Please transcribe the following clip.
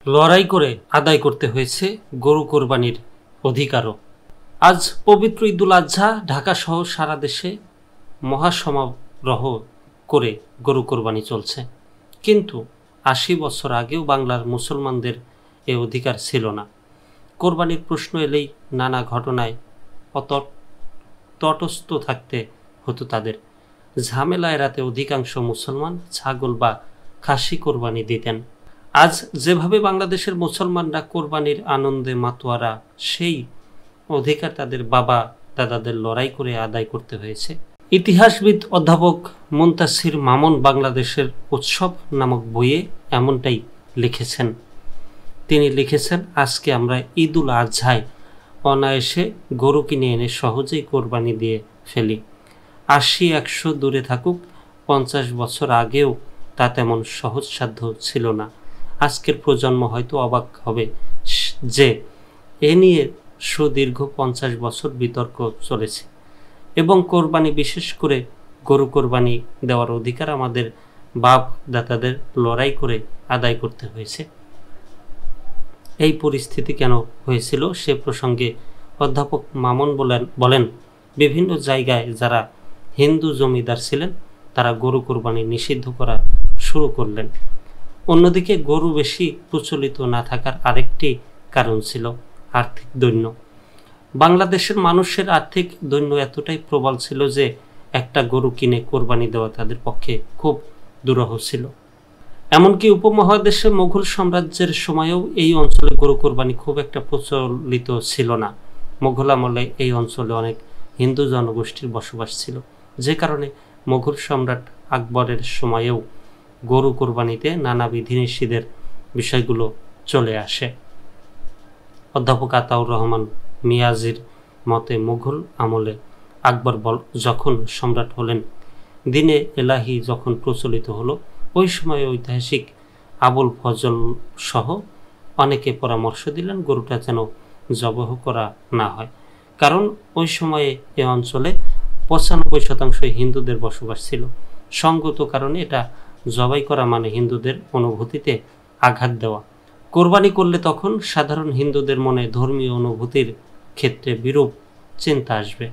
লড়াই করে আদায় করতে হয়েছে গরু কোরবানির অধিকারও। আজ পবিত্র ঈদুল আজহা ঢাকা সহ সারা দেশে মহাসমারোহ করে গরু কোরবানি চলছে, কিন্তু ৮০ বছর আগেও বাংলার মুসলমানদের এ অধিকার ছিল না। কোরবানির প্রশ্ন এলেই নানা ঘটনায় তটস্থ থাকতে হতো তাদের। ঝামেলা এড়াতে অধিকাংশ মুসলমান ছাগল বা খাসি কোরবানি দিতেন। আজ যেভাবে বাংলাদেশের মুসলমানরা কোরবানির আনন্দে মাতোয়ারা, সেই অধিকার তাদের বাবা দাদাদের লড়াই করে আদায় করতে হয়েছে। ইতিহাসবিদ অধ্যাপক মুনতাসির মামুন বাংলাদেশের উৎসব নামক বইয়ে এমনটাই লিখেছেন। তিনি লিখেছেন, আজকে আমরা ঈদুল আজহায় অনায়াসে গরু কিনে এনে সহজেই কোরবানি দিয়ে ফেলি। ৮০-১০০ দূরে থাকুক, ৫০ বছর আগেও তা তেমন সহজসাধ্য ছিল না। আজকের প্রজন্ম হয়তো অবাক হবে যে এ নিয়ে সুদীর্ঘ ৫০ বছর বিতর্ক চলেছে এবং কোরবানি, বিশেষ করে গরু কোরবানি দেওয়ার অধিকার আমাদের বাপ দাদাদের লড়াই করে আদায় করতে হয়েছে। এই পরিস্থিতি কেন হয়েছিল সে প্রসঙ্গে অধ্যাপক মামুন বলেন, বিভিন্ন জায়গায় যারা হিন্দু জমিদার ছিলেন তারা গরু কোরবানি নিষিদ্ধ করা শুরু করলেন। অন্যদিকে গরু বেশি প্রচলিত না থাকার আরেকটি কারণ ছিল আর্থিক দৈন্য। বাংলাদেশের মানুষের আর্থিক দৈন্য এতটাই প্রবল ছিল যে একটা গরু কিনে কোরবানি দেওয়া তাদের পক্ষে খুব দুরূহ ছিল। এমনকি উপমহাদেশে মুঘল সাম্রাজ্যের সময়েও এই অঞ্চলে গরু কোরবানি খুব একটা প্রচলিত ছিল না। মুঘল আমলে এই অঞ্চলে অনেক হিন্দু জনগোষ্ঠীর বসবাস ছিল, যে কারণে মুঘল সম্রাট আকবরের সময়েও গরু কোরবানিতে নানা বিধিনিষেধের বিষয়গুলো চলে আসে। অধ্যাপক আতাউর রহমান মিয়াজির মতে মুঘল আমলে আকবর যখন সম্রাট হলেন, দিনে এলাহি যখন প্রচলিত হলো, ওই সময় ঐতিহাসিক আবুল ফজল সহ অনেকে পরামর্শ দিলেন গরুটা যেন জবহ করা না হয়, কারণ ওই সময়ে এ অঞ্চলে ৯৫% হিন্দুদের বসবাস ছিল। সঙ্গত কারণে এটা জবাই করা মানে হিন্দুদের অনুভূতিতে আঘাত দেওয়া। কোরবানি করলে তখন সাধারণ হিন্দুদের মনে ধর্মীয় অনুভূতির ক্ষেত্রে বিরূপ চিন্তা আসবে।